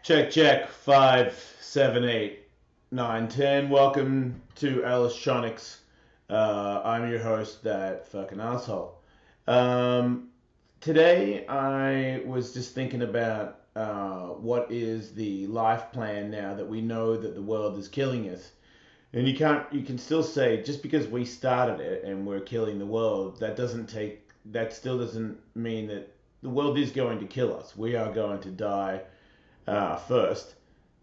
Check, check. 5, 7, 8, 9, 10. Welcome to Ellistronics. I'm your host, that fucking asshole. Um, Today I was just thinking about what is the life plan now that we know that the world is killing us. And you can still say just because we started it and we're killing the world, that still doesn't mean that the world is going to kill us. We are going to die first,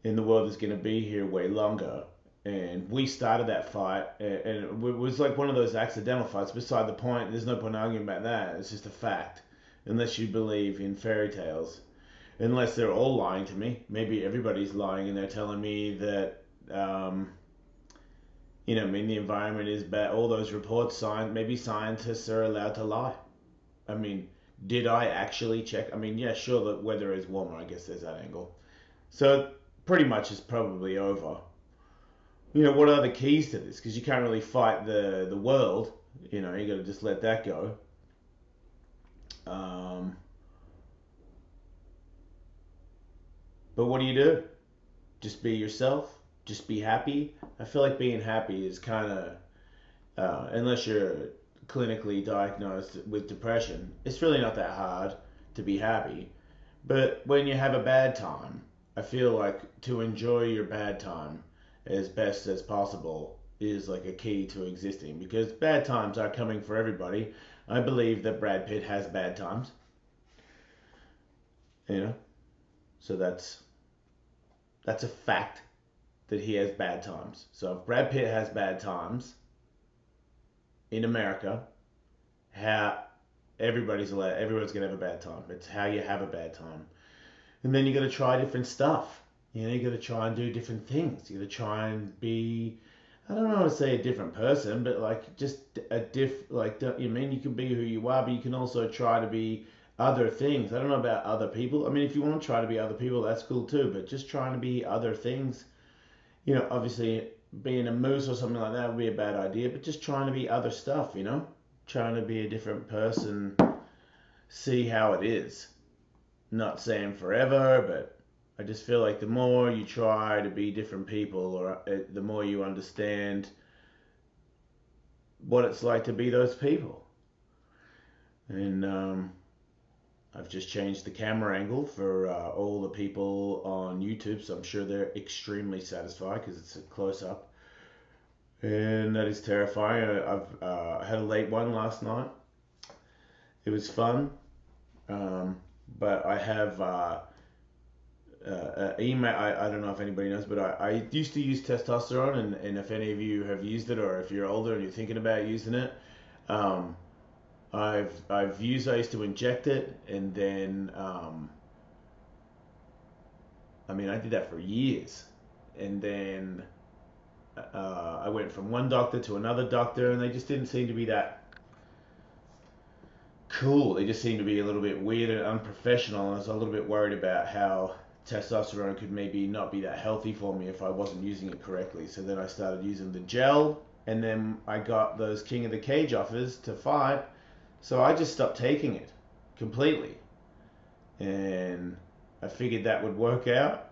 and the world is going to be here way longer. And we started that fight, and it was like one of those accidental fights. Beside the point, there's no point arguing about that. It's just a fact, unless you believe in fairy tales. Unless they're all lying to me. Maybe everybody's lying, and they're telling me that, I mean, the environment is bad. All those reports, maybe scientists are allowed to lie. I mean, did I actually check? I mean, yeah, sure, the weather is warmer. I guess there's that angle. So pretty much it's probably over. What are the keys to this? Because you can't really fight the world. You got to just let that go. Um, but what do you do? Just be yourself. Just be happy. I feel like being happy is kind of, unless you're clinically diagnosed with depression, it's really not that hard to be happy. But when you have a bad time, I feel like to enjoy your bad time as best as possible is like a key to existing, because bad times are coming for everybody. I believe that Brad Pitt has bad times, you know, so that's a fact that he has bad times. So if Brad Pitt has bad times in America, how everyone's gonna have a bad time. It's how you have a bad time. And then you got to try different stuff. You got to try and do different things. You got to try and be, I don't know how to say a different person, but like just you mean you can be who you are, but you can also try to be other things. I don't know about other people. I mean, if you want to try to be other people, that's cool too, but just trying to be other things, obviously being a moose or something like that would be a bad idea, but just trying to be other stuff, trying to be a different person, see how it is. Not saying forever, but I just feel like the more you try to be different people, or the more you understand what it's like to be those people. And I've just changed the camera angle for all the people on YouTube, so I'm sure they're extremely satisfied because it's a close up. And that is terrifying. I had a late one last night. It was fun. But I have email. I don't know if anybody knows, but I used to use testosterone, and if any of you have used it, or if you're older and you're thinking about using it, um, I used to inject it, and then I mean I did that for years, and then I went from one doctor to another doctor, and they just didn't seem to be that cool. They just seemed to be a little bit weird and unprofessional. And I was a little bit worried about how testosterone could maybe not be that healthy for me if I wasn't using it correctly. So then I started using the gel, and then I got those King of the Cage offers to fight. So I just stopped taking it completely, and I figured that would work out.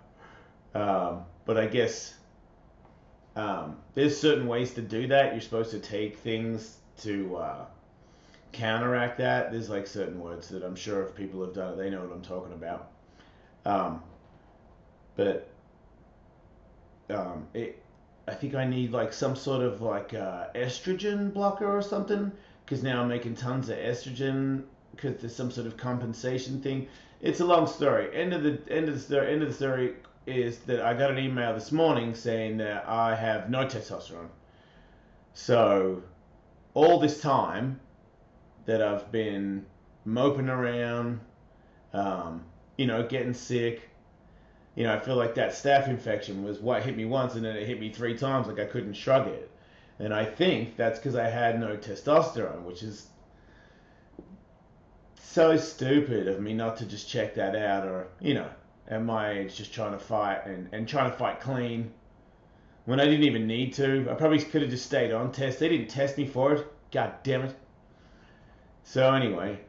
But I guess there's certain ways to do that. You're supposed to take things to counteract that. There's like certain words that I'm sure if people have done it, they know what I'm talking about. Um, but I think I need like some sort of like estrogen blocker or something, because now I'm making tons of estrogen because there's some sort of compensation thing. It's a long story. End of the story is that I got an email this morning saying that I have no testosterone. So all this time that I've been moping around, getting sick, I feel like that staph infection was what hit me once and then it hit me 3 times, like I couldn't shrug it. And I think that's because I had no testosterone, which is so stupid of me not to just check that out, or, at my age, just trying to fight and trying to fight clean when I didn't even need to. I probably could have just stayed on test. They didn't test me for it. God damn it. So anyway,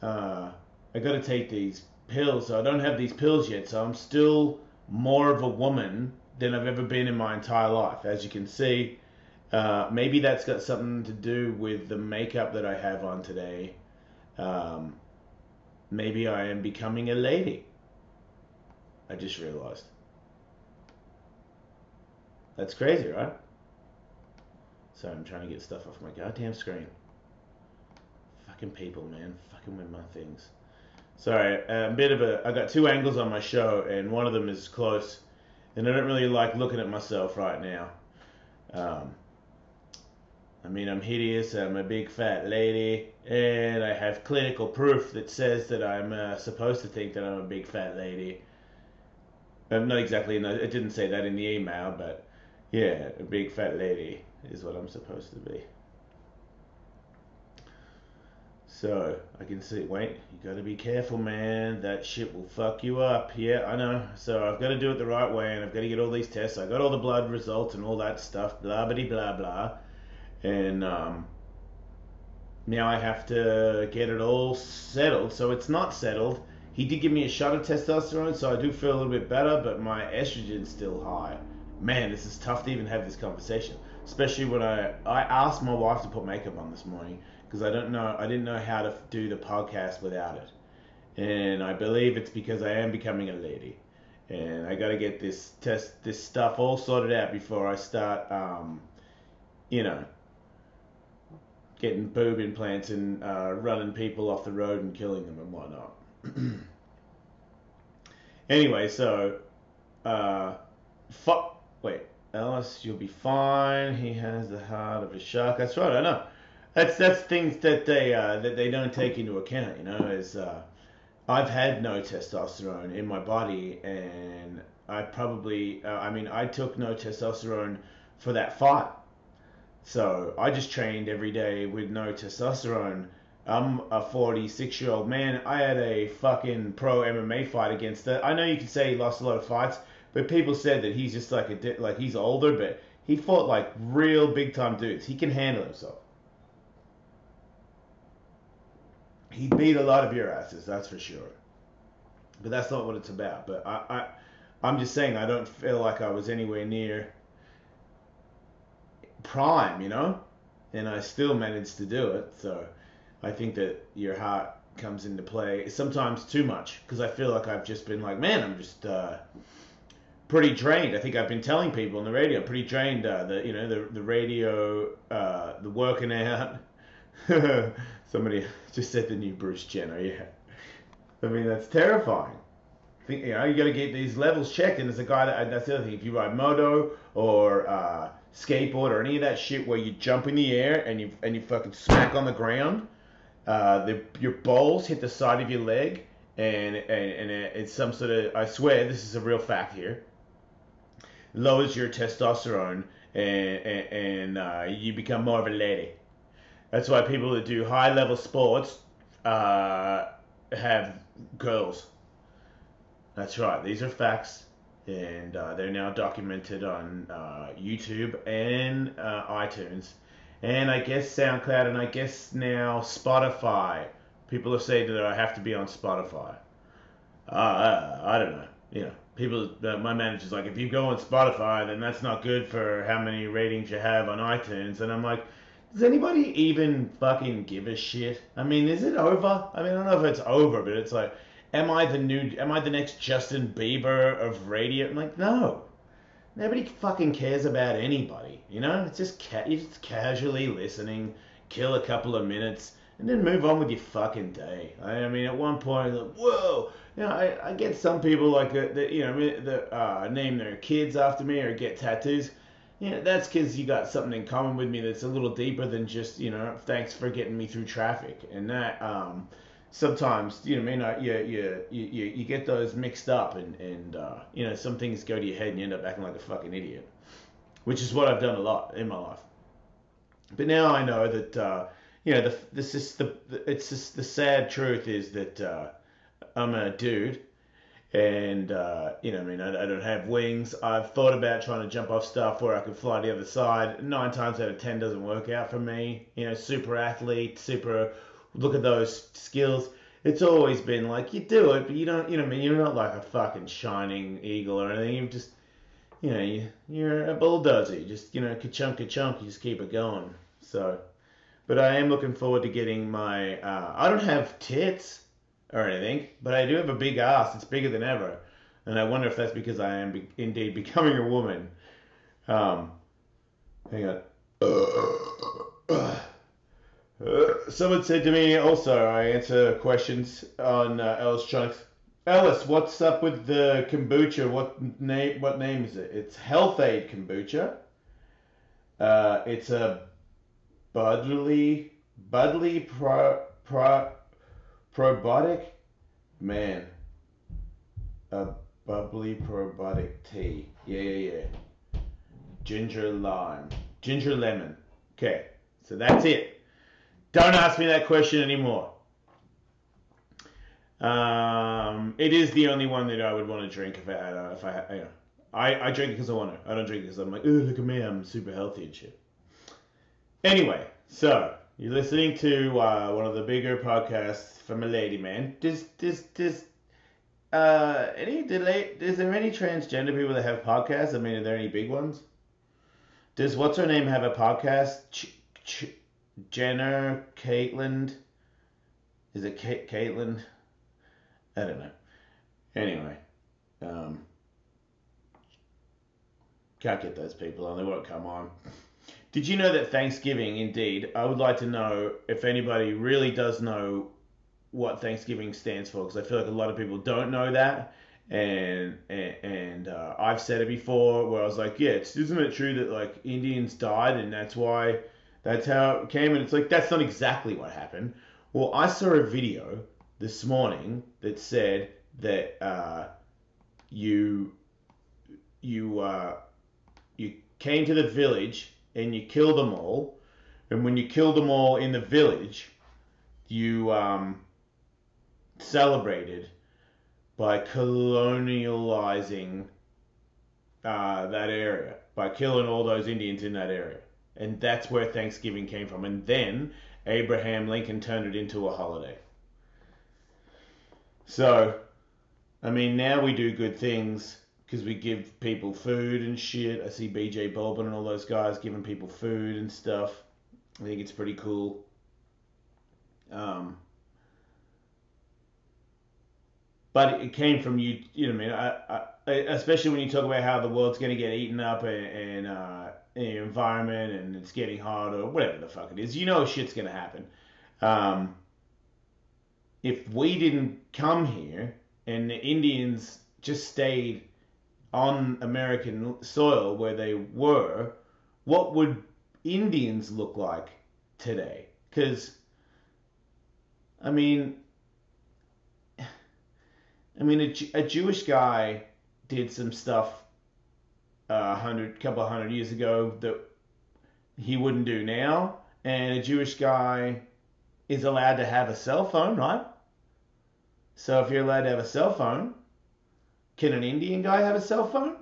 I got to take these pills. So I don't have these pills yet, so I'm still more of a woman than I've ever been in my entire life. As you can see, maybe that's got something to do with the makeup that I have on today. Maybe I am becoming a lady. I just realized. That's crazy, right? Sorry, I'm trying to get stuff off my goddamn screen. Fucking people, man. Fucking with my things. Sorry, I got 2 angles on my show, and one of them is close, and I don't really like looking at myself right now. I'm hideous, I'm a big fat lady, and I have clinical proof that says that I'm supposed to think that I'm a big fat lady. Not exactly, no, it didn't say that in the email, but yeah, a big fat lady is what I'm supposed to be. So, I can see, wait, you gotta be careful, man, that shit will fuck you up. Yeah, I know, so I've gotta do it the right way, and I've gotta get all these tests. I got all the blood results and all that stuff, blah, blah, blah, blah. And now I have to get it all settled. So it's not settled. He did give me a shot of testosterone, so I do feel a little bit better, but my estrogen's still high. Man, this is tough to even have this conversation, especially when I asked my wife to put makeup on this morning because I didn't know how to do the podcast without it, and I believe it's because I am becoming a lady, and I got to get this stuff all sorted out before I start, getting boob implants and running people off the road and killing them and whatnot. Anyway, so wait, Ellis, you'll be fine. He has the heart of a shark. That's right, I know. That's things that they don't take into account. As I've had no testosterone in my body, and I probably I took no testosterone for that fight. So I just trained every day with no testosterone. I'm a 46-year-old man. I had a fucking pro MMA fight against it. I know you can say he lost a lot of fights, but people said that he's just like he's older, but he fought like real big time dudes. He can handle himself. He beat a lot of your asses, that's for sure. But that's not what it's about. But I'm just saying I don't feel like I was anywhere near prime, and I still managed to do it. So I think that your heart comes into play sometimes too much, because I feel like I've just been like, man, I'm just pretty drained. I think I've been telling people on the radio, I'm pretty drained. The radio, the working out. Somebody just said the new Bruce Jenner. Yeah, that's terrifying. You got to get these levels checked, and there's a guy that's the other thing. If you ride moto or skateboard or any of that shit where you jump in the air and you fucking smack on the ground, your balls hit the side of your leg, and it's some sort of, I swear this is a real fact here, lowers your testosterone, and you become more of a lady. That's why people that do high level sports have girls. That's right, these are facts, and they're now documented on YouTube and iTunes, and I guess SoundCloud, and I guess now Spotify. People have said that I have to be on Spotify. I don't know. People. My manager's like, if you go on Spotify, then that's not good for how many ratings you have on iTunes, and I'm like, does anybody even fucking give a shit? Is it over? I don't know if it's over, but it's like, am I the next Justin Bieber of radio? I'm like, no. Nobody fucking cares about anybody, It's just you're just casually listening, kill a couple of minutes, and then move on with your fucking day. I mean, at one point, like, whoa, you know, I get some people like that, you know, that name their kids after me or get tattoos. You know, that's because you got something in common with me that's a little deeper than just, you know, thanks for getting me through traffic. And that, sometimes, you know, what I mean, you get those mixed up, and you know, some things go to your head and you end up acting like a fucking idiot, which is what I've done a lot in my life. But now I know that, you know, it's just the sad truth is that I'm a dude, and you know, I mean, I don't have wings. I've thought about trying to jump off stuff where I could fly to the other side. 9 times out of 10 doesn't work out for me. You know, super athlete, super. Look at those skills. It's always been like you do it, but you don't. You know, what I mean, you're not like a fucking shining eagle or anything. You just, you know, you're a bulldozer. You just, you know, ka-chunk, you just keep it going. So, but I am looking forward to getting my, I don't have tits or anything, but I do have a big ass. It's bigger than ever. And I wonder if that's because I am indeed becoming a woman. Hang on. Someone said to me also, I answer questions on Ellistronics. Ellis, what's up with the kombucha? What name is it? It's Health Aid Kombucha. It's a Budley probiotic, man. A bubbly probiotic tea. Yeah. Ginger lemon. Okay, so that's it. Don't ask me that question anymore. It is the only one that I would want to drink if I had, you know. I drink it because I want to. I don't drink it because I'm like, oh, look at me, I'm super healthy and shit. Anyway, so you're listening to one of the bigger podcasts from a lady man. Is there any transgender people that have podcasts? I mean, are there any big ones? Does what's her name have a podcast? Jenner, Caitlyn? Is it Caitlyn? I don't know. Anyway, can't get those people on. They won't come on. Did you know that Thanksgiving, indeed, I would like to know if anybody really does know what Thanksgiving stands for, because I feel like a lot of people don't know that, and I've said it before where I was like, yeah, isn't it true that like Indians died and that's how it came? And it's like, that's not exactly what happened. Well, I saw a video this morning that said that you came to the village and you killed them all, and when you killed them all in the village, you celebrated by colonializing that area, by killing all those Indians in that area. And that's where Thanksgiving came from. And then Abraham Lincoln turned it into a holiday. So, I mean, now we do good things because we give people food and shit. I see BJ Bolbin and all those guys giving people food and stuff. I think it's pretty cool. But it came from you know what I mean? Especially when you talk about how the world's going to get eaten up and the environment and it's getting hard or whatever the fuck it is. You know shit's going to happen. If we didn't come here and the Indians just stayed on American soil where they were, what would Indians look like today? Because, I mean, a Jewish guy did some stuff couple of hundred years ago that he wouldn't do now, and a Jewish guy is allowed to have a cell phone, right? So if you're allowed to have a cell phone, can an Indian guy have a cell phone?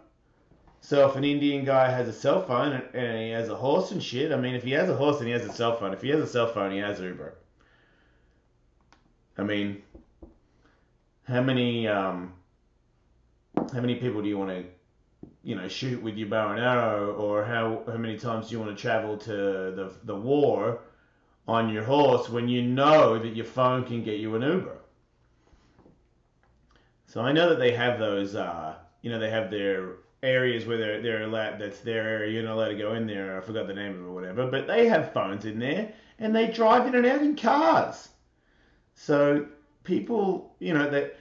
So if an Indian guy has a cell phone and he has a horse and shit, I mean, if he has a horse and he has a cell phone, if he has a cell phone, he has Uber. I mean, how many people do you want to, you know, shoot with your bow and arrow, or how many times do you want to travel to the war on your horse when you know that your phone can get you an Uber? So I know that they have those, you know, they have their areas where they're allowed, that's their area, you're not allowed to go in there. I forgot the name of it or whatever, but they have phones in there and they drive in and out in cars. So people, that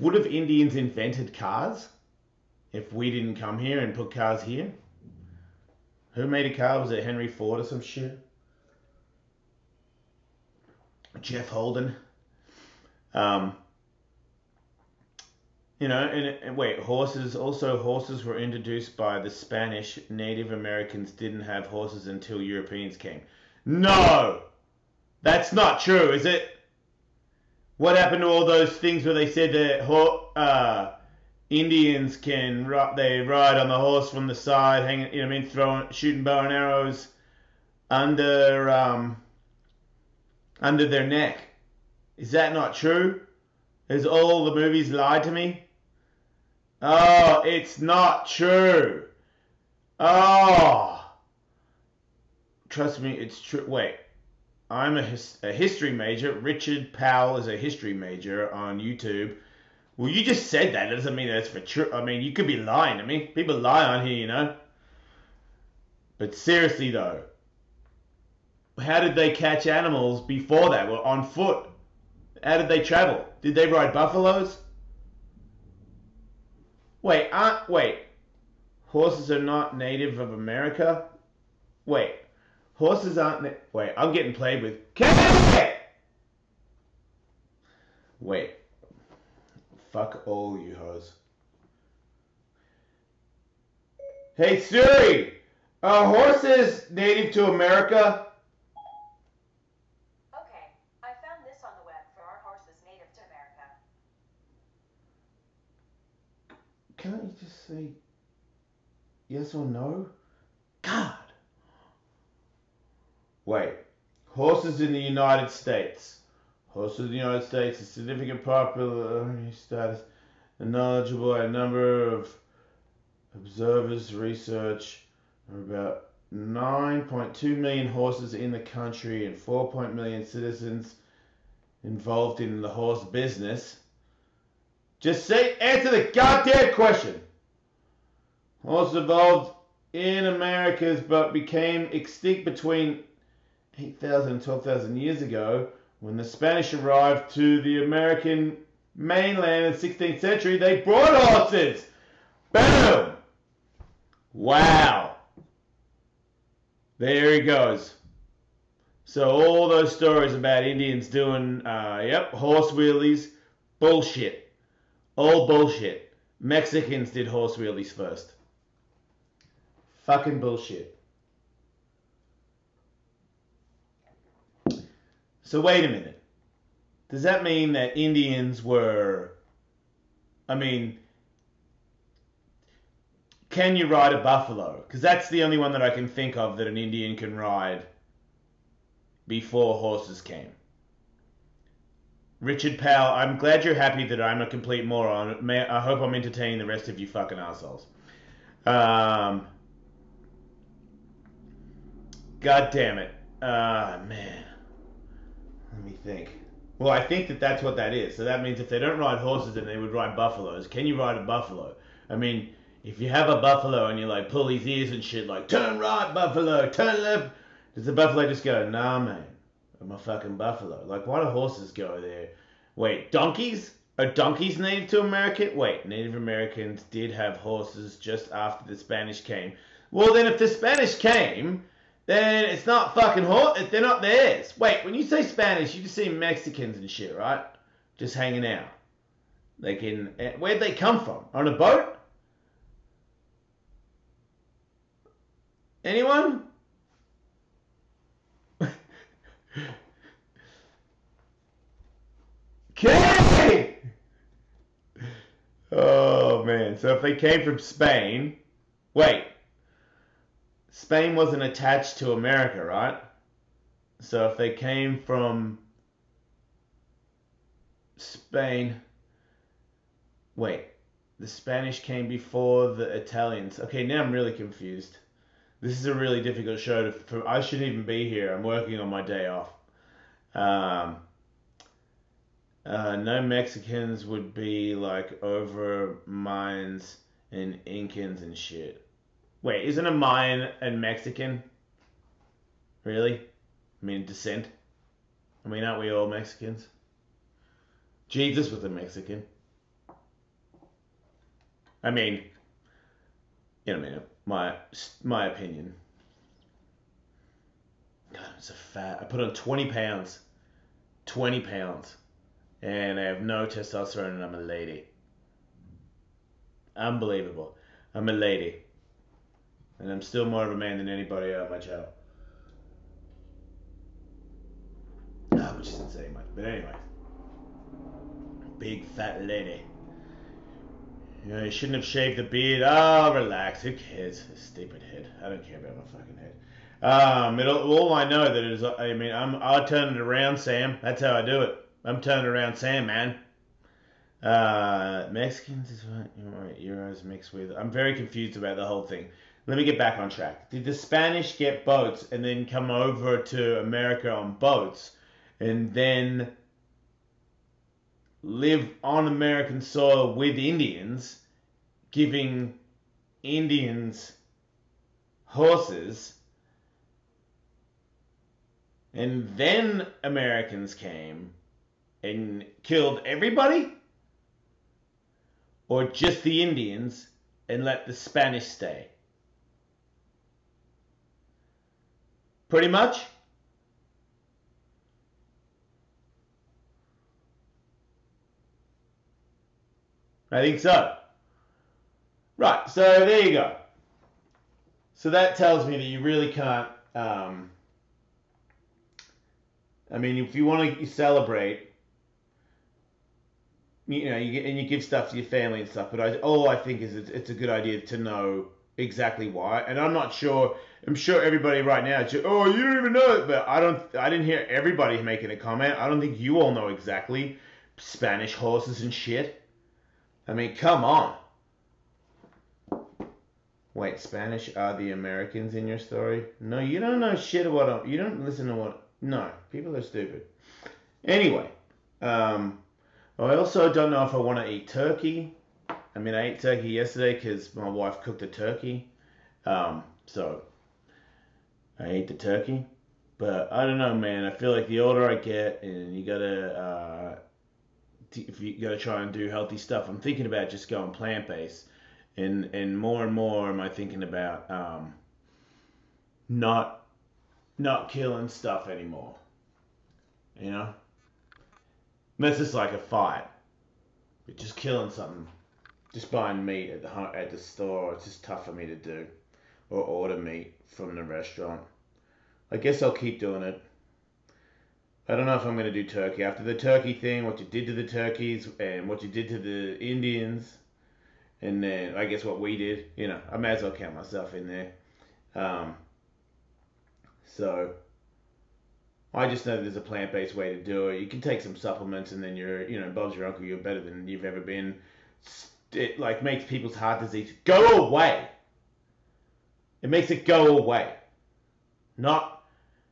would have Indians invented cars if we didn't come here and put cars here? Who made a car? Was it Henry Ford or some shit? Jeff Holden? Um, and wait, horses were introduced by the Spanish. Native Americans didn't have horses until Europeans came. No! That's not true, is it? What happened to all those things where they said that Indians they ride on the horse from the side, hanging, shooting bow and arrows under their neck? Is that not true? Has all the movies lied to me? Oh, it's not true. Oh, trust me, it's true. Wait, I'm a history major. Richard Powell is a history major on YouTube. Well, you just said that. That doesn't mean that's for true. I mean, you could be lying to me. People lie on here, But seriously, though, how did they catch animals before that? Well, on foot. How did they travel? Did they ride buffaloes? Wait. Horses are not native of America? Wait. Horses aren't... Wait, I'm getting played with... Wait. Fuck all you hoes. Hey Siri! Are horses native to America? Okay, I found this on the web for our horses native to America. Can't you just say yes or no? God! Wait. Horses in the United States. Horses in the United States, a significant popularity status, and knowledgeable a number of observers research about 9.2 million horses in the country and 4 million citizens involved in the horse business. Just answer the goddamn question. Horses evolved in Americas but became extinct between 8,000 and 12,000 years ago. When the Spanish arrived to the American mainland in the 16th century, they brought horses. Boom! Wow. There he goes. So all those stories about Indians doing, horse wheelies, bullshit. All bullshit. Mexicans did horse wheelies first. Fucking bullshit. So wait a minute. Does that mean that Indians were... can you ride a buffalo? Because that's the only one that I can think of that an Indian can ride before horses came. Richard Powell, I'm glad you're happy that I'm a complete moron. I hope I'm entertaining the rest of you fucking assholes. God damn it. Man. Let me think. Well, I think that that's what that is. So that means if they don't ride horses, then they would ride buffaloes. Can you ride a buffalo? I mean, if you have a buffalo and you like pull his ears and shit, like turn right, buffalo, turn left, does the buffalo just go, nah, man, I'm a fucking buffalo? Like, why do horses go there? Wait, donkeys? Are donkeys native to America? Wait, Native Americans did have horses just after the Spanish came. Well, then if the Spanish came, then it's not fucking they're not theirs. Wait, when you say Spanish, you just see Mexicans and shit, right? Just hanging out. Where'd they come from? On a boat? Anyone? Okay! Oh, man. So if they came from Spain... Wait. Spain wasn't attached to America, right? So if they came from Spain... Wait. The Spanish came before the Italians. Okay, now I'm really confused. This is a really difficult show. I shouldn't even be here. I'm working on my day off. No Mexicans would be like over mines and Incans and shit. Wait, isn't a Mayan and Mexican? Really? I mean, descent? I mean, aren't we all Mexicans? Jesus was a Mexican. I mean, in a minute, my opinion. God, I'm so fat. I put on 20 pounds. 20 pounds. And I have no testosterone and I'm a lady. Unbelievable. I'm a lady. And I'm still more of a man than anybody on my channel. Which isn't saying much. But anyway. Big fat lady. You know, you shouldn't have shaved the beard. Oh, relax. Who cares? Stupid head. I don't care about my fucking head. All I know that is, I mean, I'll turn it around, Sam. That's how I do it. I'm turning around Sam, man. Mexicans is what Euros mixed with. I'm very confused about the whole thing. Let me get back on track. Did the Spanish get boats and then come over to America on boats and then live on American soil with Indians, giving Indians horses, and then Americans came and killed everybody? Or just the Indians and let the Spanish stay? Pretty much? I think so. Right, so there you go. So that tells me that you really can't, I mean, if you want to celebrate, you know, you give stuff to your family and stuff, but all I think is it's a good idea to know exactly why. And I'm not sure, I'm sure everybody right now, oh, you don't even know it, but I didn't hear everybody making a comment. I don't think you all know exactly Spanish horses and shit. I mean, come on. Wait, Spanish are the Americans in your story? No, you don't know shit about you don't listen to what, no, people are stupid. Anyway, I also don't know if I want to eat turkey. I mean, I ate turkey yesterday because my wife cooked a turkey. So I ate the turkey. But I don't know, man. I feel like the older I get, and you gotta, if you gotta try and do healthy stuff, I'm thinking about just going plant-based. And more am I thinking about not killing stuff anymore. You know? Unless it's like a fight. But just killing something. Just buying meat at the store, it's just tough for me to do. Or order meat from the restaurant. I guess I'll keep doing it. I don't know if I'm going to do turkey. After the turkey thing, what you did to the turkeys and what you did to the Indians, and then I guess what we did, you know, I may as well count myself in there. So I just know there's a plant-based way to do it. You can take some supplements and then Bob's your uncle, you're better than you've ever been. It like makes people's heart disease go away. It makes it go away. Not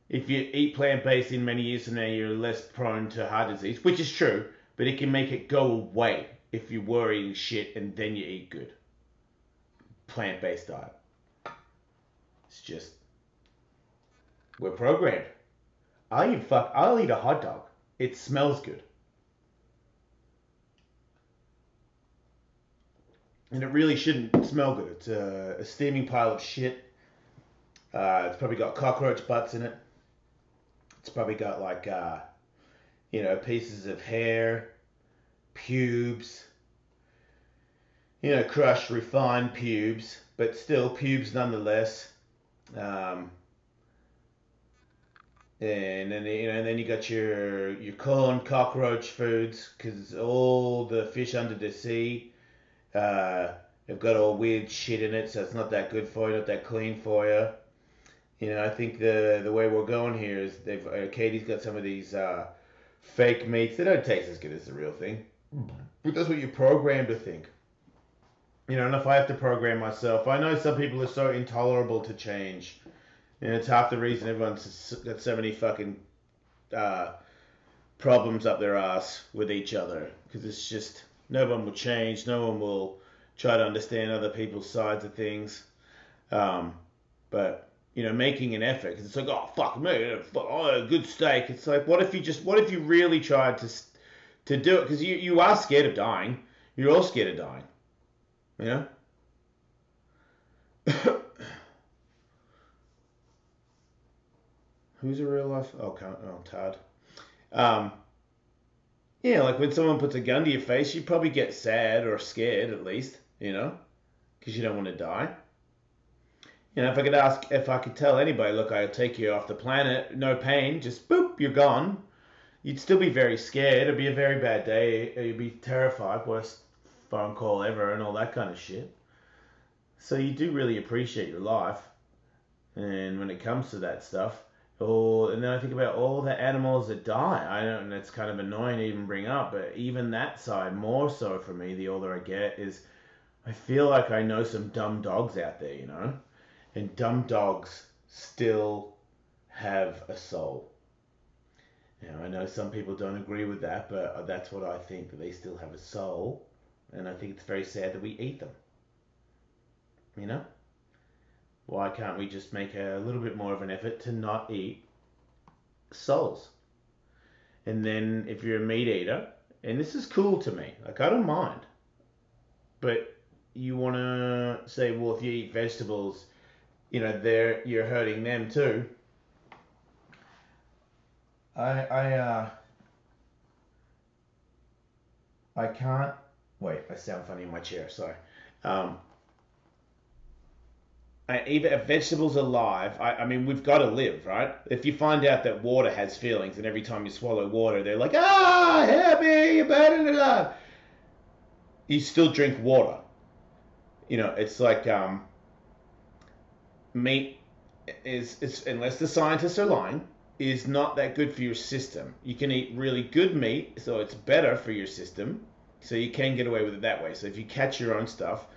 if you eat plant-based in many years from now, you're less prone to heart disease, which is true, but it can make it go away if you were eating shit and then you eat good. Plant-based diet. It's just, we're programmed. I'll eat a hot dog. It smells good. And it really shouldn't smell good. It's a steaming pile of shit. It's probably got cockroach butts in it. It's probably got like, pieces of hair, pubes, crushed, refined pubes, but still pubes nonetheless. And then you got your corn cockroach foods, because all the fish under the sea have got all weird shit in it, so it's not that good for you, not that clean for you. I think the way we're going here is Katie's got some of these fake meats. They don't taste as good as the real thing, but that's what you're programmed to think. And if I have to program myself, I know some people are so intolerable to change. And it's half the reason everyone's got so many fucking problems up their ass with each other. Because it's just, no one will change. No one will try to understand other people's sides of things. But making an effort, 'cause it's like, oh fuck me, oh, a good steak. It's like, what if you really tried to do it? Because you are scared of dying. You're all scared of dying. You know. Who's a real life? Oh, Todd. Um, yeah, like when someone puts a gun to your face, you probably get sad or scared at least, because you don't want to die. If I could tell anybody, look, I'll take you off the planet, no pain, just boop, you're gone. You'd still be very scared. It'd be a very bad day. You'd be terrified, worst phone call ever, and all that kind of shit. So you do really appreciate your life, and when it comes to that stuff, and then I think about all the animals that die. I know, and it's kind of annoying to even bring up, but even that side, more so for me, the older I get, is I feel like I know some dumb dogs out there, and dumb dogs still have a soul. I know some people don't agree with that, but that's what I think, that they still have a soul, and I think it's very sad that we eat them. Why can't we just make a little bit more of an effort to not eat souls? And then if you're a meat eater, and this is cool to me, like I don't mind, but you want to say, well, if you eat vegetables, you're hurting them too. I can't wait. I sound funny in my chair. Sorry. Even if vegetables are alive, I mean, we've got to live, right? If you find out that water has feelings, and every time you swallow water, they're like, help me, you're burning it up. You still drink water. It's like meat is unless the scientists are lying, is not that good for your system. You can eat really good meat, so it's better for your system. So you can get away with it that way. So if you catch your own stuff,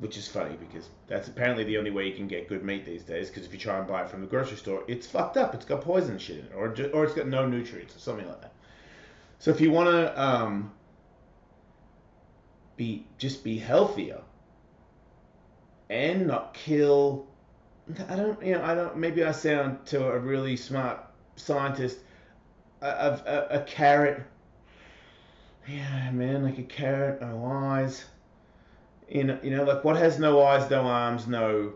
which is funny because that's apparently the only way you can get good meat these days, because if you try and buy it from the grocery store, it's fucked up. It's got poison and shit in it, or it's got no nutrients or something like that. So if you want to be healthier and not kill, I don't. Maybe I sound to a really smart scientist. A carrot. Yeah, man, like a carrot, no eyes. Like what has no eyes, no arms, no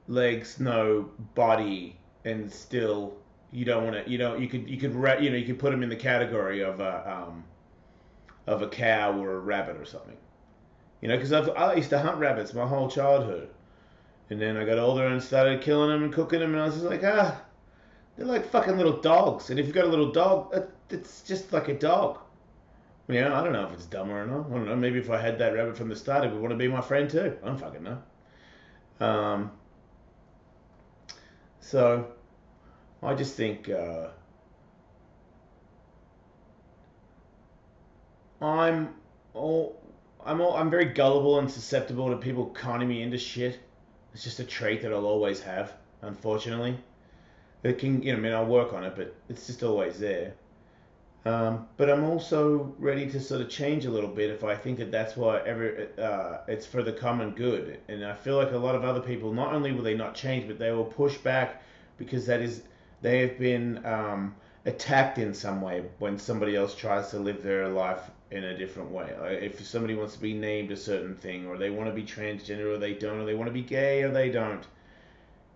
legs, no body, and still you don't want to. You could put them in the category of a cow or a rabbit or something. Because I used to hunt rabbits my whole childhood, and then I got older and started killing them and cooking them, and I was just like, they're like fucking little dogs. And if you've got a little dog, it's just like a dog. I don't know if it's dumb or not. I don't know. Maybe if I had that rabbit from the start, it would want to be my friend too. I don't fucking know. So I just think I'm very gullible and susceptible to people conning me into shit. It's just a trait that I'll always have, unfortunately. It can, I'll work on it, but it's just always there. But I'm also ready to sort of change a little bit if I think that that's what it's for the common good. And I feel like a lot of other people, not only will they not change, but they will push back because they have been attacked in some way when somebody else tries to live their life in a different way. Like if somebody wants to be named a certain thing, or they want to be transgender, or they don't, or they want to be gay, or they don't.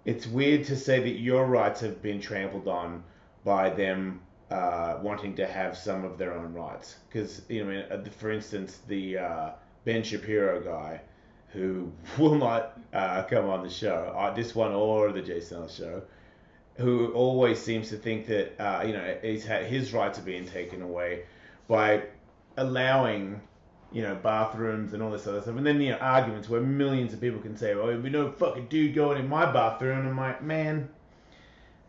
It's weird to say that your rights have been trampled on by them wanting to have some of their own rights. Because, for instance, the Ben Shapiro guy, who will not come on the show, this one or the Jason Ellis show, who always seems to think that, his rights are being taken away by allowing, bathrooms and all this other stuff. And then, arguments where millions of people can say, oh, there'll be no fucking dude going in my bathroom. And I'm like, man,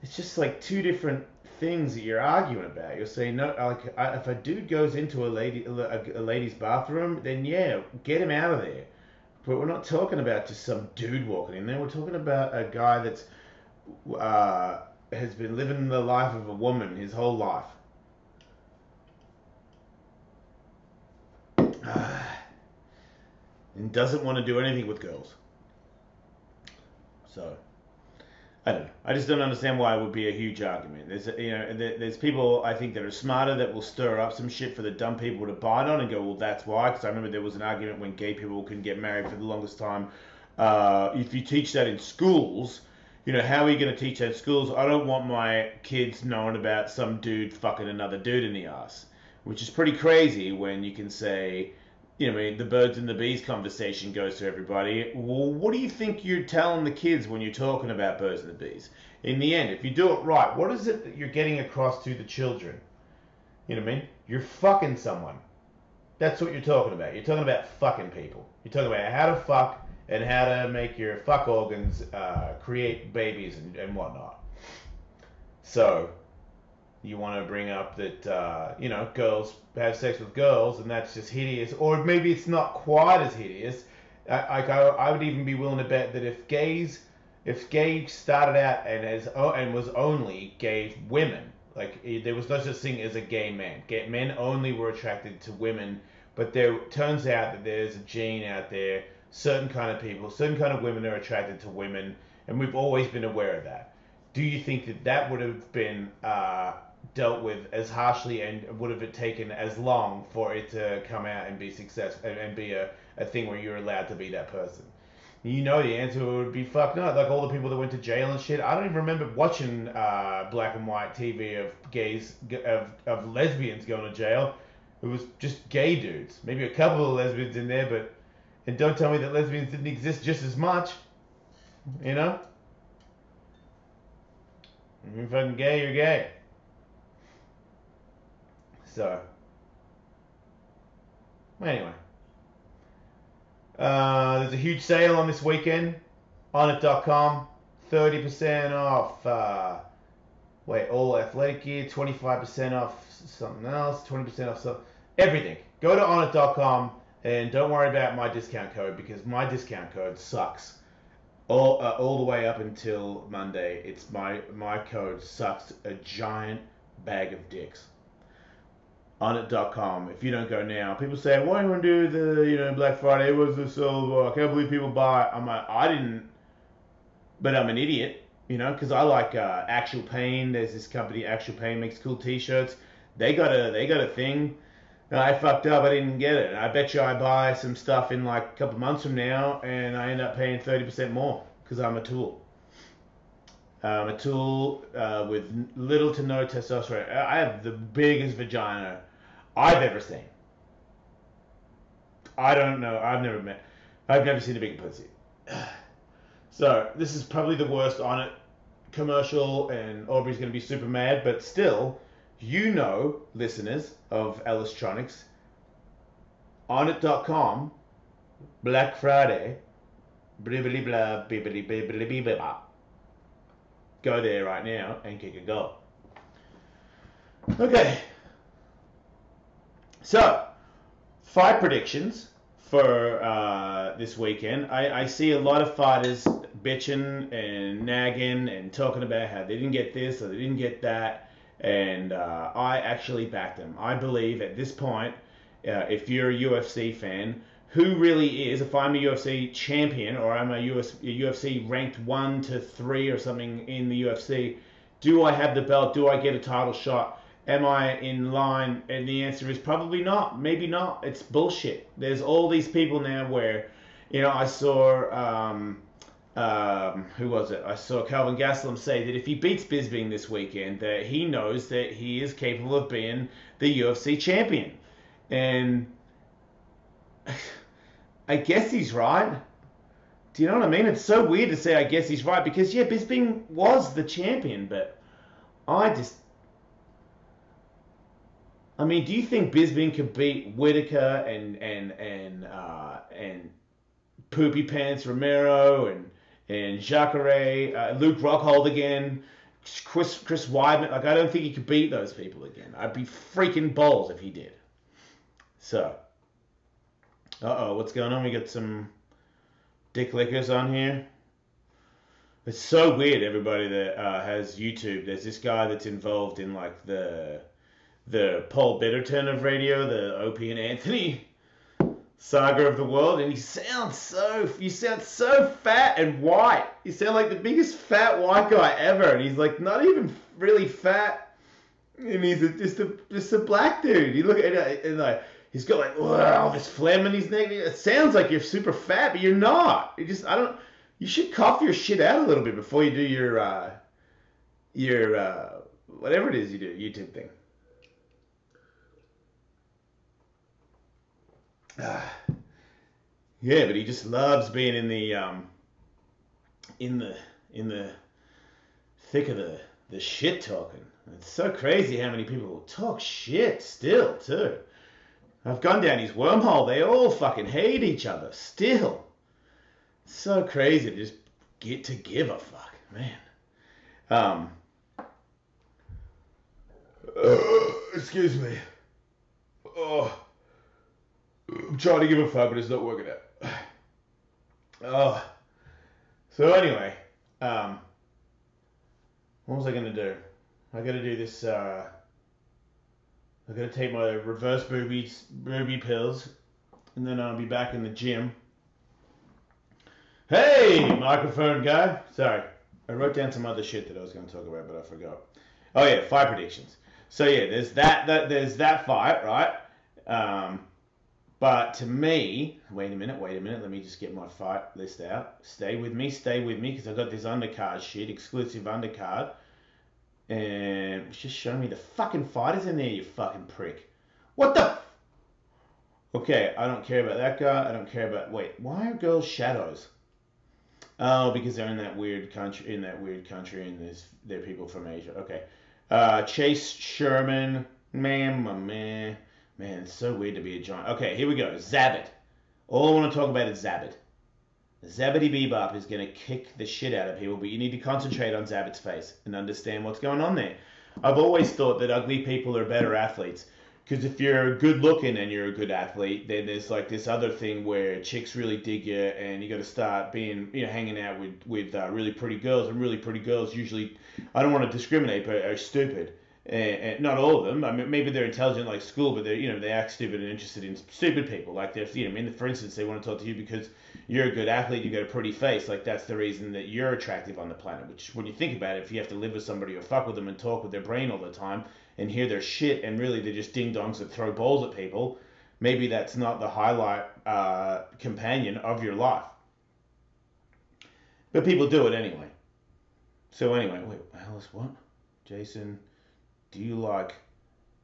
it's just like two different things that you're arguing about. You're saying, no, if a dude goes into a lady's bathroom, then yeah, get him out of there. But we're not talking about just some dude walking in there. We're talking about a guy that's has been living the life of a woman his whole life. and doesn't want to do anything with girls. So, I don't know. I just don't understand why it would be a huge argument. There's people I think that are smarter that will stir up some shit for the dumb people to bite on and go, well, that's why. Because I remember there was an argument when gay people couldn't get married for the longest time. If you teach that in schools, how are you going to teach that in schools? I don't want my kids knowing about some dude fucking another dude in the ass, which is pretty crazy when you can say, the birds and the bees conversation goes to everybody. Well, what do you think you're telling the kids when you're talking about birds and the bees? In the end, if you do it right, what is it that you're getting across to the children? You know what I mean? You're fucking someone. That's what you're talking about. You're talking about fucking people. You're talking about how to fuck and how to make your fuck organs create babies and whatnot. So, you want to bring up that, girls have sex with girls and that's just hideous. Or maybe it's not quite as hideous. I would even be willing to bet that if gays started out and was only gay women, like there was no such thing as a gay man. Gay men only were attracted to women, but there turns out that there's a gene out there. Certain kind of people, certain kind of women are attracted to women, and we've always been aware of that. Do you think that would have been dealt with as harshly, and would have it taken as long for it to come out and be successful and be a thing where you're allowed to be that person? The answer would be fuck no. Like all the people that went to jail and shit. I don't even remember watching black and white TV of gays, of lesbians going to jail. It was just gay dudes. Maybe a couple of lesbians in there, and don't tell me that lesbians didn't exist just as much. If you're fucking gay, you're gay. So, anyway. There's a huge sale on this weekend. Onnit.com. 30% off. All athletic gear. 25% off something else. 20% off something. Everything. Go to Onnit.com and don't worry about my discount code because my discount code sucks. All the way up until Monday. It's my code sucks a giant bag of dicks. Onnit.com. If you don't go now, people say, why do you want to do the Black Friday? It was so I can't believe people buy. I'm like, I didn't, but I'm an idiot, because I like Actual Pain. There's this company, Actual Pain, makes cool T-shirts. They got a thing. I fucked up. I didn't get it. I bet you I buy some stuff in like a couple months from now, and I end up paying 30% more because I'm a tool. A tool with little to no testosterone. I have the biggest vagina I've ever seen. I don't know. I've never seen a bigger pussy. So this is probably the worst on it commercial, and Aubrey's going to be super mad. But still, listeners of Ellistronics, Onnit.com, Black Friday, blah blah blah blah blah blah blah. Go there right now and kick a goal. Okay. So, fight predictions for this weekend. I see a lot of fighters bitching and nagging and talking about how they didn't get this or they didn't get that. And I actually back them. I believe at this point, if you're a UFC fan, who really is, if I'm a UFC champion or I'm a UFC ranked 1 to 3 or something in the UFC, do I have the belt? Do I get a title shot? Am I in line? And the answer is probably not. Maybe not. It's bullshit. There's all these people now where, I saw, who was it? I saw Calvin Gastelum say that if he beats Bisping this weekend, that he knows that he is capable of being the UFC champion. And I guess he's right. Do you know what I mean? It's so weird to say I guess he's right because, yeah, Bisping was the champion, but do you think Bisping could beat Whitaker and Poopy Pants Romero and Jacare, Luke Rockhold again, Chris Weidman? Like, I don't think he could beat those people again. I'd be freaking balls if he did. So, what's going on? We got some dick lickers on here. It's so weird, everybody that has YouTube. There's this guy that's involved in like the Paul Bitterton of radio, the Opie and Anthony saga of the world, and you sound so fat and white. You sound like the biggest fat white guy ever, and he's like not even really fat, and he's just a black dude. You look at it, and like he's got like wow this phlegm in his neck. It sounds like you're super fat, but you're not. You should cough your shit out a little bit before you do your whatever it is you do, YouTube thing. Yeah, but he just loves being in the thick of the shit talking. It's so crazy how many people talk shit still too. I've gone down his wormhole. They all fucking hate each other still. It's so crazy to just get to give a fuck, man. Excuse me. Oh, I'm trying to give a fuck, but it's not working out. Oh. So anyway, what was I gonna do? I gotta do this. I gotta take my reverse booby pills, and then I'll be back in the gym. Hey, microphone guy. Sorry, I wrote down some other shit that I was gonna talk about, but I forgot. Oh yeah, fight predictions. So yeah, there's that fight, right? But to me, wait a minute, let me just get my fight list out. Stay with me, because I've got this undercard shit, exclusive undercard. And just show me the fucking fighters in there, you fucking prick. What the? Okay, I don't care about that guy, I don't care about, wait, why are girls shadows? Oh, because they're in that weird country, and they're people from Asia. Okay. Chase Sherman, man, it's so weird to be a giant. Okay, here we go. Zabit. All I want to talk about is Zabit. Zabbity Bebop is going to kick the shit out of people, but you need to concentrate on Zabit's face and understand what's going on there. I've always thought that ugly people are better athletes, because if you're good looking and you're a good athlete, then there's like this other thing where chicks really dig you, and you got to start being, hanging out with really pretty girls, and really pretty girls usually, I don't want to discriminate, but are stupid. And not all of them. I mean, maybe they're intelligent like school, but they act stupid and interested in stupid people. Like they're, for instance, they want to talk to you because you're a good athlete, you got a pretty face. Like that's the reason that you're attractive on the planet. Which, when you think about it, if you have to live with somebody or fuck with them and talk with their brain all the time and hear their shit, and really they're just ding dongs that throw balls at people, maybe that's not the highlight companion of your life. But people do it anyway. So anyway, wait, Alice, what? Jason. Do you like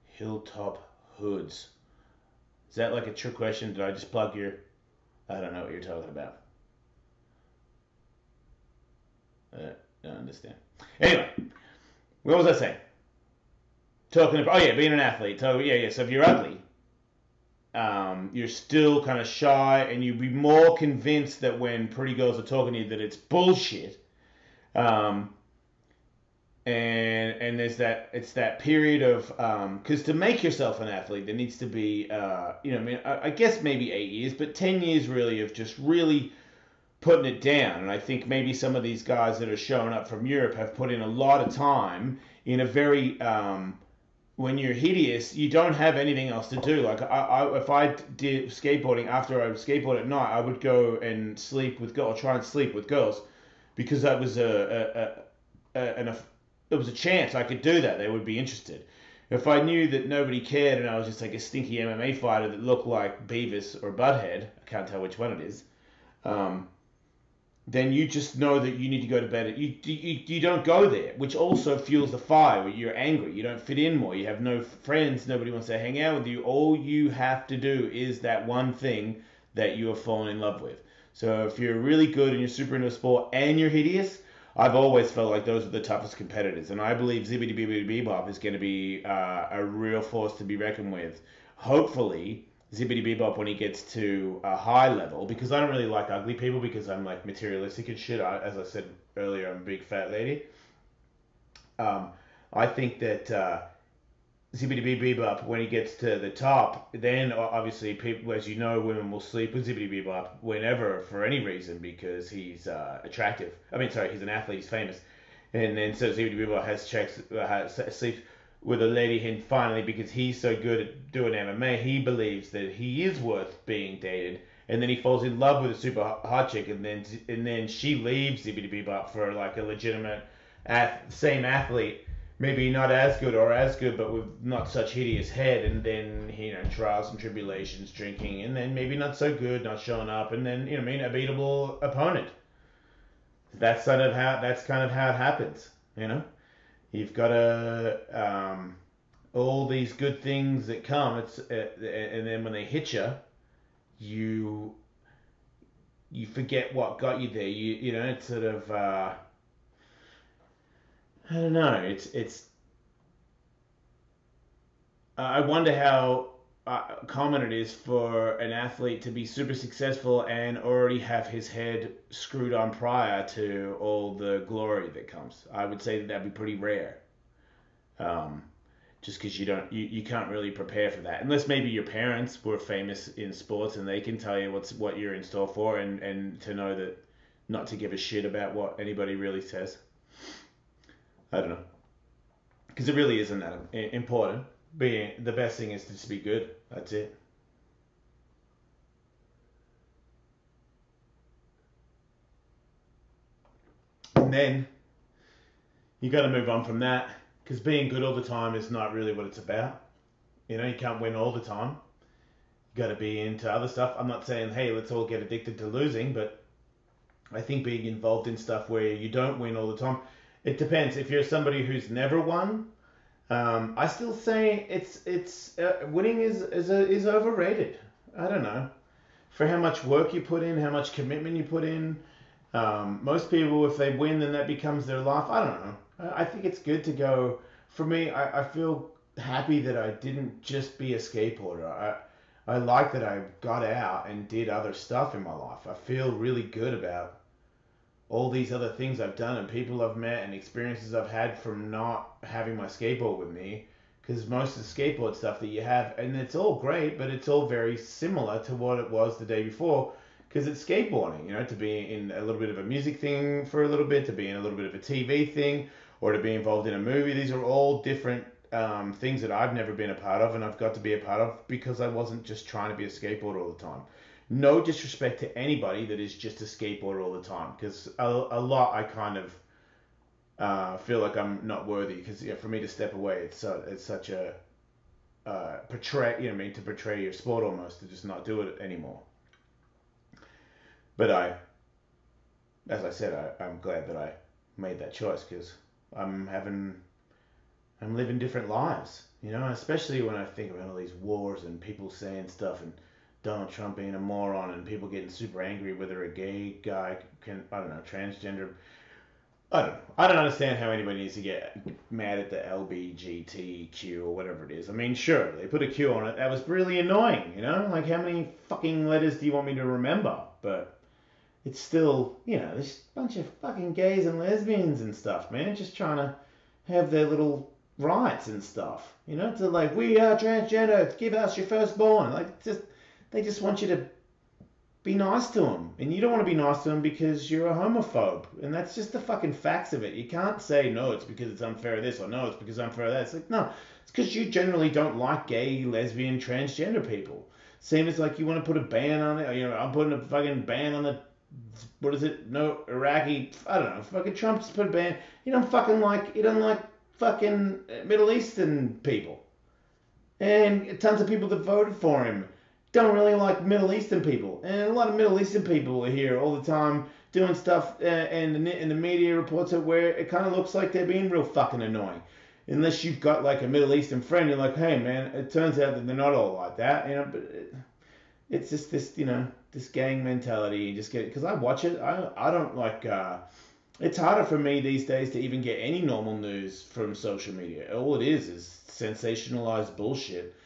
hilltop hoods? Is that like a trick question? Did I just plug your... I don't know what you're talking about. I don't understand. Anyway, what was I saying? Talking about... Oh yeah, being an athlete. So yeah. So if you're ugly, you're still kind of shy, and you'd be more convinced that when pretty girls are talking to you that it's bullshit. And there's it's that period of because to make yourself an athlete there needs to be I guess maybe 8 years, but 10 years really of just really putting it down. And I think maybe some of these guys that are showing up from Europe have put in a lot of time in a very when you're hideous, you don't have anything else to do. Like if I did skateboarding after I would skateboard at night, I would go and sleep with girls, try and sleep with girls, because that was it was a chance I could do that. They would be interested. If I knew that nobody cared and I was just like a stinky MMA fighter that looked like Beavis or Butthead, I can't tell which one it is, then you just know that you need to go to bed. You don't go there, which also fuels the fire. You're angry. You don't fit in more. You have no friends. Nobody wants to hang out with you. All you have to do is that one thing that you have fallen in love with. So if you're really good and you're super into a sport and you're hideous, I've always felt like those are the toughest competitors, and I believe Zibbity Bibbity Bebop is going to be a real force to be reckoned with. Hopefully, Zibbity Bebop, when he gets to a high level, because I don't really like ugly people because I'm like materialistic and shit. As I said earlier, I'm a big fat lady. I think that Zibbity Bebop, when he gets to the top, then obviously people, as you know, women will sleep with Zibbity Bebop whenever for any reason because he's attractive. He's an athlete, he's famous, and then so Zibbity Bebop has sleeps with a lady, and finally, because he's so good at doing MMA, he believes that he is worth being dated, and then he falls in love with a super hot chick, and then she leaves Zippity Bebop for like a legitimate same athlete, maybe not as good or as good, but with not such hideous head, and then trials and tribulations, drinking, and then maybe not so good, not showing up, and then a beatable opponent. That's kind of how it happens. You've got all these good things that come. And then when they hit you, you forget what got you there. It's sort of I don't know. It's I wonder how common it is for an athlete to be super successful and already have his head screwed on prior to all the glory that comes. I would say that'd be pretty rare. Um, just because you can't really prepare for that unless maybe your parents were famous in sports and they can tell you what you're in store for, and to know that not to give a shit about what anybody really says. I don't know, because it really isn't that important. Being the best thing is to just be good. That's it. And then you got to move on from that, because being good all the time is not really what it's about. You can't win all the time. You got to be into other stuff. I'm not saying, hey, let's all get addicted to losing, but I think being involved in stuff where you don't win all the time, it depends. If you're somebody who's never won, I still say it's winning is overrated. I don't know, for how much work you put in, how much commitment you put in. Most people, if they win, then that becomes their life. I don't know. I think it's good to go. For me, I feel happy that I didn't just be a skateboarder. I like that I got out and did other stuff in my life. I feel really good about all these other things I've done and people I've met and experiences I've had from not having my skateboard with me. Because most of the skateboard stuff that you have, and it's all great, but it's all very similar to what it was the day before. Because it's skateboarding, to be in a little bit of a music thing for a little bit, to be in a little bit of a TV thing, or to be involved in a movie. These are all different things that I've never been a part of, and I've got to be a part of because I wasn't just trying to be a skateboarder all the time. No disrespect to anybody that is just a skateboarder all the time, because a lot I kind of feel like I'm not worthy, because for me to step away, it's such a portray, to portray your sport almost, to just not do it anymore. But as I said, I'm glad that I made that choice, because I'm living different lives, especially when I think about all these wars and people saying stuff and Donald Trump being a moron and people getting super angry whether a gay guy can, I don't know, transgender. I don't know. I don't understand how anybody needs to get mad at the LBGTQ or whatever it is. I mean, sure, they put a Q on it. That was really annoying, Like, how many fucking letters do you want me to remember? But it's still, this bunch of fucking gays and lesbians and stuff, man, just trying to have their little rights and stuff, to like, we are transgender, give us your firstborn. Like, they just want you to be nice to them, and you don't want to be nice to them because you're a homophobe, and that's just the fucking facts of it. You can't say, no, it's because it's unfair of this, or no, it's because it's unfair of that. It's like, no, it's because you generally don't like gay, lesbian, transgender people. Same as like you want to put a ban on it, I'm putting a fucking ban on the, what is it? No, Iraqi, I don't know, fucking Trump's put a ban. You don't like fucking Middle Eastern people. And tons of people that voted for him don't really like Middle Eastern people. And a lot of Middle Eastern people are here all the time doing stuff, and the media reports it where it kind of looks like they're being real fucking annoying. Unless you've got like a Middle Eastern friend, you're like, hey man, it turns out that they're not all like that, but it's just this, this gang mentality. You just get it, because I watch it. I don't like, it's harder for me these days to even get any normal news from social media. All it is sensationalized bullshit.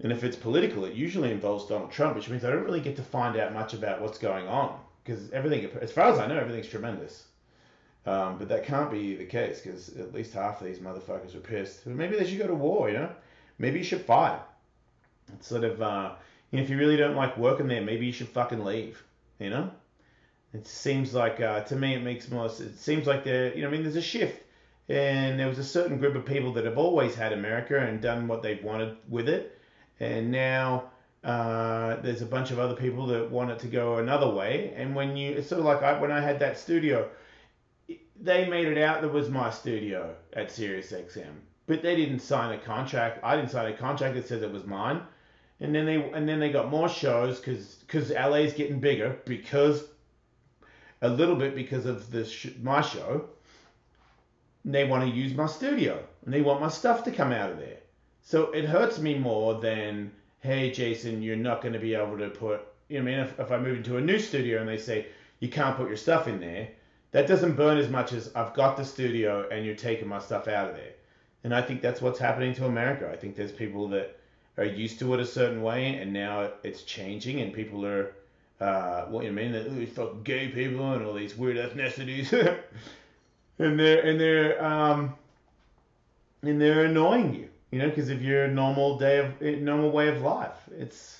And if it's political, it usually involves Donald Trump, which means I don't really get to find out much about what's going on. Because everything, as far as I know, everything's tremendous. But that can't be the case, because at least half of these motherfuckers are pissed. But maybe they should go to war, Maybe you should fight. It's sort of, if you really don't like working there, maybe you should fucking leave, It seems like, to me, it seems like there's a shift. and there was a certain group of people that have always had America and done what they've wanted with it, and now there's a bunch of other people that want it to go another way. And it's sort of like when I had that studio, they made it out that was my studio at SiriusXM, but they didn't sign a contract. I didn't sign a contract that says it was mine. And then they got more shows because LA's getting bigger because a little bit because of my show. And they want to use my studio and they want my stuff to come out of there. So it hurts me more than, hey Jason, you're not going to be able to put. You know what I mean? If I move into a new studio and they say you can't put your stuff in there, that doesn't burn as much as I've got the studio and you're taking my stuff out of there. And I think that's what's happening to America. I think there's people that are used to it a certain way, and now it's changing, and people are, what you mean, these fucking gay people and all these weird ethnicities, and they're annoying you, you know, because of your normal way of life. It's,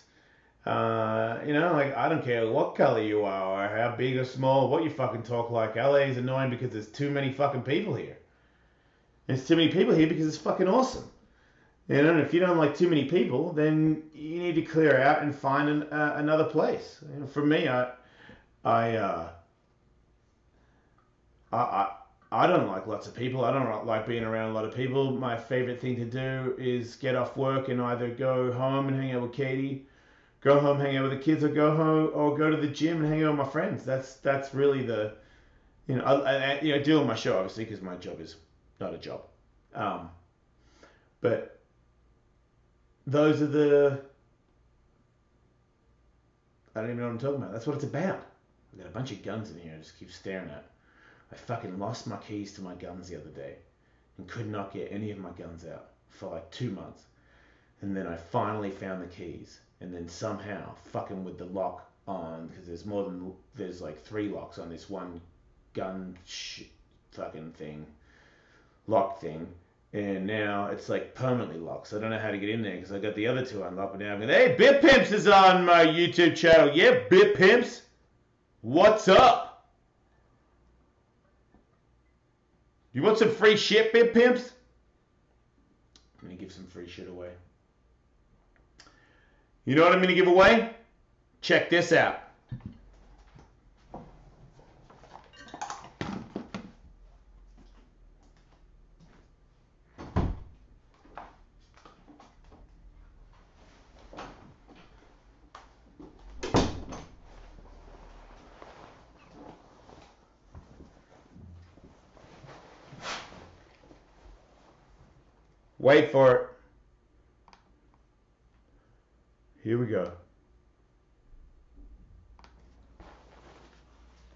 like I don't care what color you are or how big or small, what you fucking talk like. LA is annoying because there's too many fucking people here. There's too many people here because it's fucking awesome. You know, and if you don't like too many people, then you need to clear out and find another place. You know, for me, I don't like lots of people. I don't like being around a lot of people. My favorite thing to do is get off work and either go home and hang out with Katie, go home, hang out with the kids, or go home or go to the gym and hang out with my friends. That's really the, I deal with my show obviously because my job is not a job, but. Those are I don't even know what I'm talking about. That's what it's about. I've got a bunch of guns in here I just keep staring at. I fucking lost my keys to my guns the other day and could not get any of my guns out for like 2 months. And then I finally found the keys. And then somehow, fucking with the lock on, because there's like 3 locks on this one gun fucking thing, lock thing. And now it's like permanently locked, so I don't know how to get in there because I got the other 2 unlocked. But now I'm going, hey, Bit Pimps is on my YouTube channel. Yeah, Bit Pimps, what's up? You want some free shit, Bit Pimps? I'm going to give some free shit away. You know what I'm going to give away? Check this out. Wait for it. Here we go.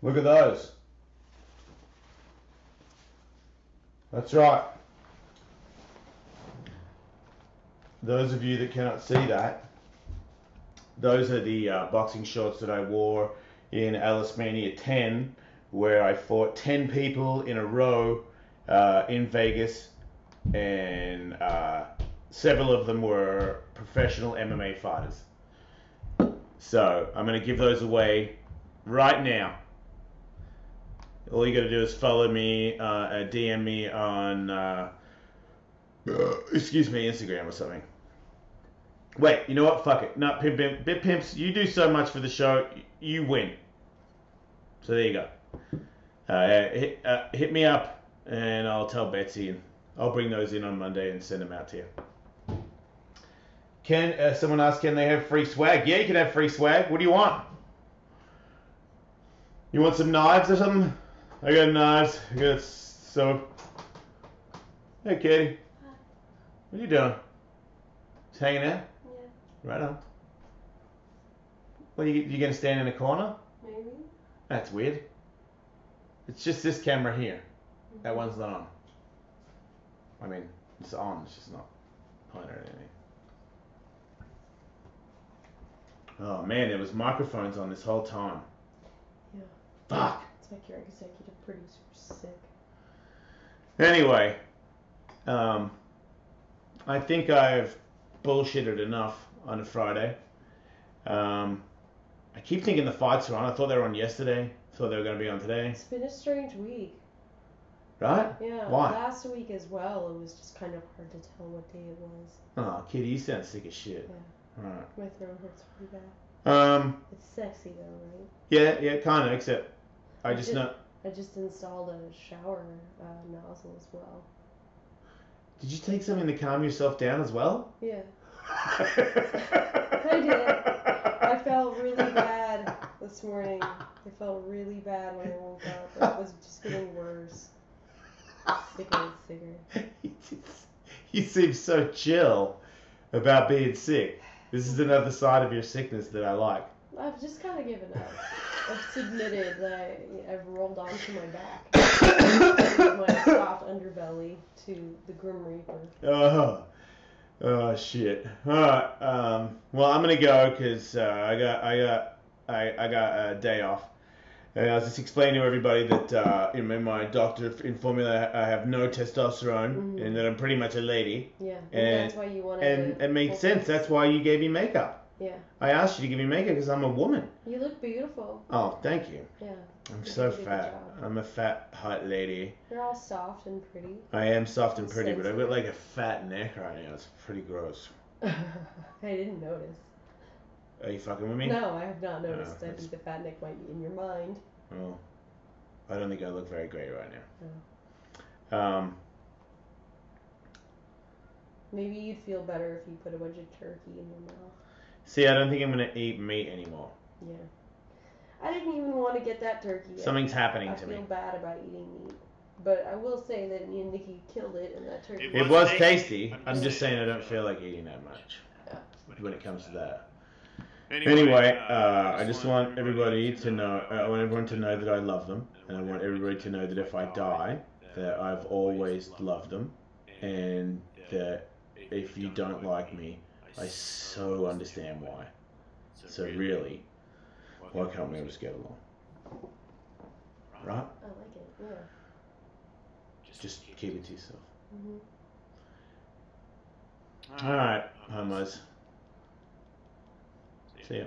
Look at those. That's right. Those of you that cannot see that, those are the boxing shorts that I wore in Alice Mania 10, where I fought 10 people in a row in Vegas, and several of them were professional MMA fighters. So I'm going to give those away right now. All you got to do is follow me, DM me on, Instagram or something. Wait, you know what? Fuck it. No, Bit Pimps, you do so much for the show, you win. So there you go. Hit me up, and I'll tell Betsy, and I'll bring those in on Monday and send them out to you. Someone asked, can they have free swag? Yeah, you can have free swag. What do you want? You want some knives or something? I got knives. I got Hey, Katie. Hi. What are you doing? Just hanging out? Yeah. Right on. What, you gonna stand in a corner? Maybe. That's weird. It's just this camera here. Mm-hmm. That one's not on. I mean, it's on. It's just not pointing or anything. Oh man, there was microphones on this whole time. Yeah. Fuck. It's like your executive producer's sick. Anyway, I think I've bullshitted enough on a Friday. I keep thinking the fights are on. I thought they were on yesterday. Thought they were going to be on today. It's been a strange week. right? Yeah. Why? Last week as well, it was just kind of hard to tell what day it was. Oh, Kitty, you sound sick as shit. Yeah. Alright. My throat hurts pretty bad. Um, It's sexy though, right? yeah, kind of, except I just know. I just installed a shower nozzle as well. Did you take something to calm yourself down as well? Yeah. I did. I felt really bad this morning. I felt really bad when I woke up. It was just getting worse. Sicker and sicker. You seem so chill about being sick. This is another side of your sickness that I like. I've just kind of given up. I've submitted that I've rolled onto my back. My soft underbelly to the Grim Reaper. Oh shit. Alright, well I'm gonna go because I got a day off. And I was just explaining to everybody that my doctor informed me that I have no testosterone and that I'm pretty much a lady. Yeah, And that's why you wanted and it made sense. That's why you gave me makeup. Yeah. I asked you to give me makeup because I'm a woman. You look beautiful. Oh, thank you. Yeah. I'm You so did a good fat. job. I'm a fat, hot lady. You're all soft and pretty. I am soft and pretty, but I've got Sensitive. like a fat neck right now. It's pretty gross. I didn't notice. Are you fucking with me? No, I have not noticed. I that's- think the fat neck might be in your mind. Oh, I don't think I look very great right Oh. now. Maybe you'd feel better if you put a bunch of turkey in your mouth. See, I don't think I'm gonna eat meat anymore. Yeah. I didn't even want to get that turkey. Something's happening I to feel me. bad about eating meat. But I will say that me and Nikki killed it and that turkey. It was tasty. I'm just saying I don't feel like eating that much Yeah. when it comes to that. Anyway, I just want everybody to know. I want everyone to know that I love them, and I want everybody to know that if I die, that I've always loved them, and that if you don't like me, I so understand why. So really, why can't we all just get along? Right? I like it. Yeah. Just keep it to yourself. Mhm. All right, homos. See ya.